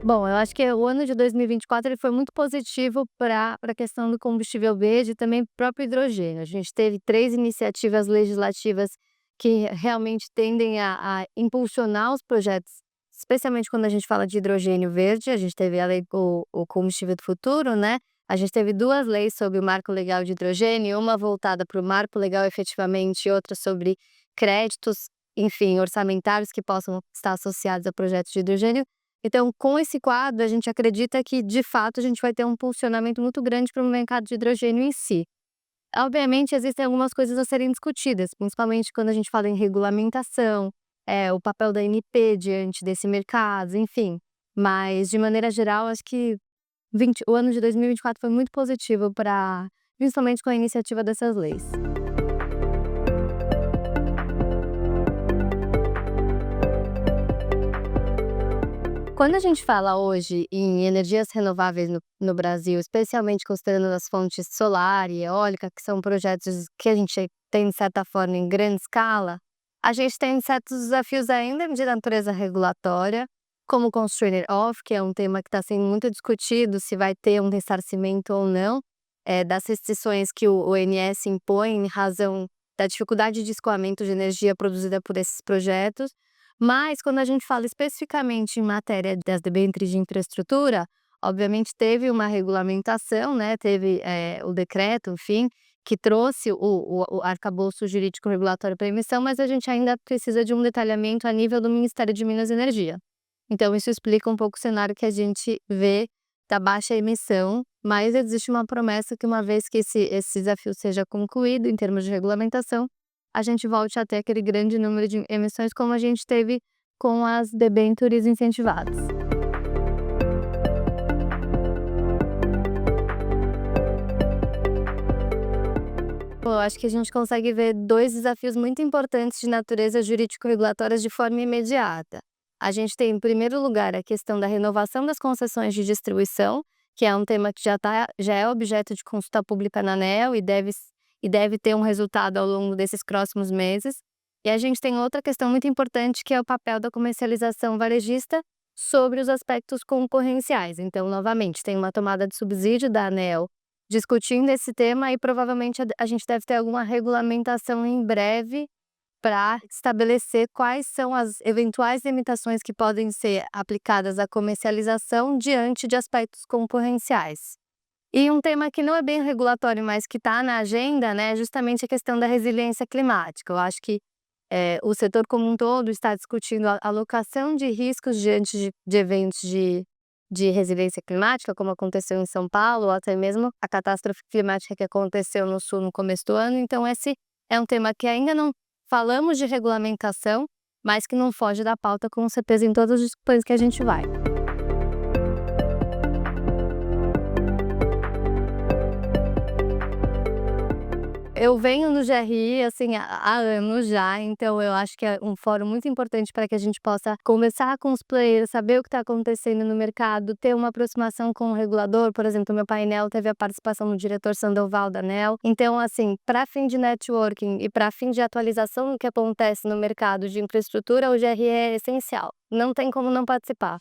Bom, eu acho que o ano de 2024 ele foi muito positivo para a questão do combustível verde e também para o próprio hidrogênio. A gente teve 3 iniciativas legislativas que realmente tendem a impulsionar os projetos, especialmente quando a gente fala de hidrogênio verde. A gente teve a lei o combustível do futuro, né, a gente teve 2 leis sobre o marco legal de hidrogênio, uma voltada para o marco legal efetivamente e outra sobre créditos, enfim, orçamentários que possam estar associados a projetos de hidrogênio. Então, com esse quadro, a gente acredita que, de fato, a gente vai ter um posicionamento muito grande para o mercado de hidrogênio em si. Obviamente, existem algumas coisas a serem discutidas, principalmente quando a gente fala em regulamentação, o papel da ANP diante desse mercado, enfim. Mas, de maneira geral, acho que o ano de 2024 foi muito positivo para, principalmente com a iniciativa dessas leis. Quando a gente fala hoje em energias renováveis no Brasil, especialmente considerando as fontes solar e eólica, que são projetos que a gente tem, de certa forma, em grande escala, a gente tem certos desafios ainda de natureza regulatória, como o constrainer off, que é um tema que está sendo muito discutido, se vai ter um ressarcimento ou não, das restrições que o ONS impõe em razão da dificuldade de escoamento de energia produzida por esses projetos. Mas quando a gente fala especificamente em matéria das debêntures de infraestrutura, obviamente teve uma regulamentação, né, teve, o decreto, enfim, que trouxe o arcabouço jurídico regulatório para emissão, mas a gente ainda precisa de um detalhamento a nível do Ministério de Minas e Energia. Então isso explica um pouco o cenário que a gente vê da baixa emissão, mas existe uma promessa que, uma vez que esse desafio seja concluído em termos de regulamentação, a gente volte a ter aquele grande número de emissões como a gente teve com as debêntures incentivadas. Pô, eu acho que a gente consegue ver 2 desafios muito importantes de natureza jurídico-regulatórias de forma imediata. A gente tem, em primeiro lugar, a questão da renovação das concessões de distribuição, que é um tema que já é objeto de consulta pública na ANEEL e deve ter um resultado ao longo desses próximos meses. E a gente tem outra questão muito importante, que é o papel da comercialização varejista sobre os aspectos concorrenciais. Então, novamente, tem uma tomada de subsídio da ANEEL discutindo esse tema, e provavelmente a gente deve ter alguma regulamentação em breve para estabelecer quais são as eventuais limitações que podem ser aplicadas à comercialização diante de aspectos concorrenciais. E um tema que não é bem regulatório, mas que está na agenda, né, é justamente a questão da resiliência climática. Eu acho que o setor como um todo está discutindo a alocação de riscos diante de eventos de resiliência climática, como aconteceu em São Paulo, ou até mesmo a catástrofe climática que aconteceu no sul no começo do ano. Então esse é um tema que ainda não falamos de regulamentação, mas que não foge da pauta, com certeza, em todas as discussões que a gente vai. Eu venho no GRI, assim, há anos já, então eu acho que é um fórum muito importante para que a gente possa conversar com os players, saber o que está acontecendo no mercado, ter uma aproximação com o regulador. Por exemplo, o meu painel teve a participação do diretor Sandoval da ANEEL. Então, assim, para fim de networking e para fim de atualização do que acontece no mercado de infraestrutura, o GRI é essencial. Não tem como não participar.